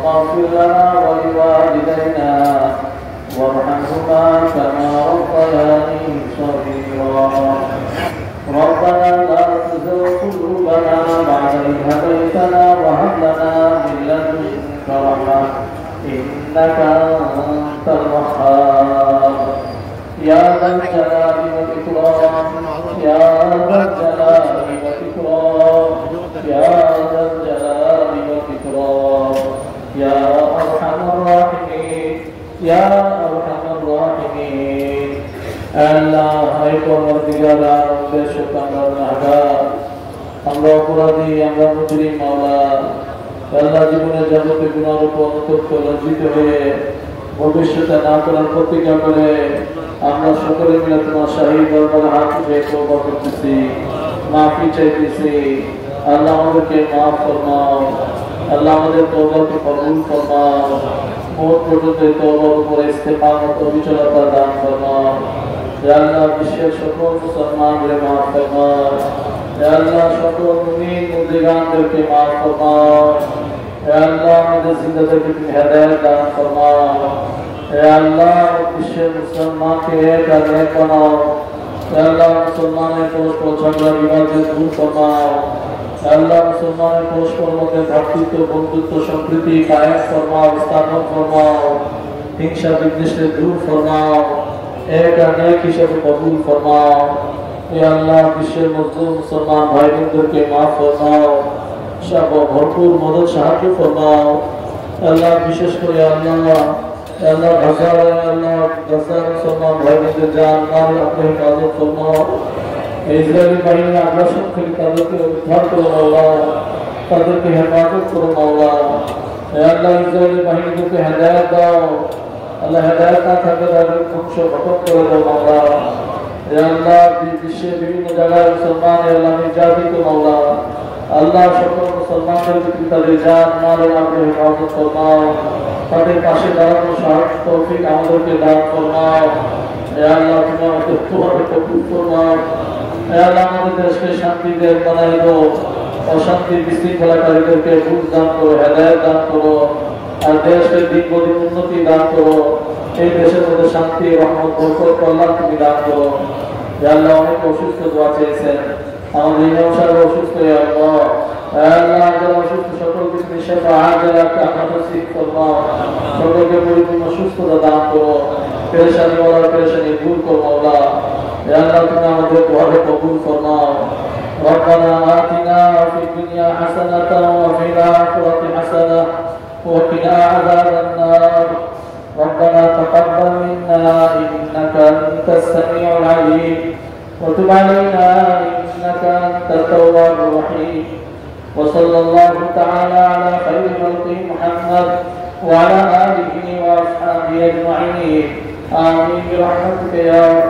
اغفر لنا ولوالدينا وارحمهما كما ربياني صغيرا ربنا لا تزغ قلوبنا بعد إذ هديتنا وهب لنا من لدنك رحمة إنك أنت الوهاب يا ذا الجلال والإكرام يا ذا الجلال والإكرام يا ذا الجلال والإكرام يا أرحم الراحمين يا أرحم الراحمين আল্লাহ high পরওয়ারদিগার আমাদের শুকরানা গুনাহগার আমরা অপরাধী আমরা মুজরিম মাওলা আল্লাহ জীবনের যাবতীয় গুনাহের উপর অনুতপ্ত লজ্জিত হয়ে ভবিষ্যতে না করার প্রতিজ্ঞা করে আমরা সকলে মিলে তোমার শাহী দরবারে হাত উঠে তওবা করতেছি মাফি চাইতেছি আল্লাহ আমাদেরকে মাফ ফরমাও আল্লাহ আমাদের তওবাকে কবুল ফরমাও মওত পর্যন্ত তওবার উপরে ইস্তেকামত ও বিচলতা দান ফরমাও या अल्लाह বিশ্বের সকল মুসলমানদের মাফ ফরমাও या अल्लाह সকল মুমিন মুমিনাতকে মাফ ফরমাও या अल्लाह আমাদের জিন্দেগিতে তুমি হেদায়েত দান ফরমাও या अल्लाह বিশ্বের মুসলমানকে এক বানাও या अल्लाह মুসলমানের পরস্পর ঝগড়া বিবাদকে দূর ফরমাও या अल्लाह মুসলমানের পরস্পর মধ্যে ভ্রাতৃত্ব বন্ধুত্ব সম্প্রীতি কায়েম ফরমাও স্থাপন ফরমাও হিংসা বিদ্বেষকে দূর ফরমাও एक अनेक हिसाब कबूल फरमाओ या अल्लाह विश्व मजलूम मुसलमान भाई बंधुओं के माफ फरमाओ सब भरपूर मदद साहाय्य फरमाओ अल्लाह विशेष कर या अल्लाह हजार मुसलमान भाई बंधु जान माल अपने हिफाजत फरमाओ इजराइली बाहिनी आग्रासन के ताদের के उद्धार करो मौला ताদের के हिफाजत करो मौला या अल्लाह इजराइली बाहिनी को हिदायत दाओ अल्लाह हिदायत ना থাকে তাদের ধ্বংস ঘটক করে দাও মাওলা ইয়া আল্লাহ বিশ্বের বিভিন্ন জায়গায় মুসলমান আল্লাহ নির্যাতিত মাওলা আল্লাহ সকল মুসলমানদের প্রতি তাদের জান মাল আপনি হেফাজত ফরমাও তাদের পাশে দাঁড়ানোর সাহস তৌফিক আমাদেরকে দান ফরমাও ইয়া আল্লাহ তুমি আমাদের তওবা কবুল ফরমাও ইয়া আল্লাহ আমাদের দেশকে শান্তিতে বানাই দাও অশান্তি বিশৃঙ্খলাকারীদেরকে বুঝ দান করো হেদায়েত দান করো আর দেশকে দিন প্রতি উন্নতি দান করো এই দেশের মধ্যে শান্তি রহমত বরকত কল্যাণ তুমি দান করো ইয়া আল্লাহ অনেক অসুস্থ দোয়া চেয়েছেন আমাদের ইমাম সাহেব অসুস্থ ইয়া আল্লাহ যারা অসুস্থ সকলকে তুমি সেবা আজলা কামনা নসিব ফরমাও সকলকে পরিপূর্ণ সুস্থতা দান করো পেরেশানি ওয়ালা পেরেশানি দূর করো মাওলা ইয়া আল্লাহ তুমি আমাদের দোয়াকে কবুল ফরমাও ربنا آتنا في الدنيا حسنة وفي الآخرة حسنة وقنا عذاب النار ربنا تقبل منا إنك أنت السميع العليم وتب علينا إنك أنت التواب الرحيم وصلى الله تعالى على خير خلقه محمد وعلى آله وأصحابه أجمعين آمين برحمتك يا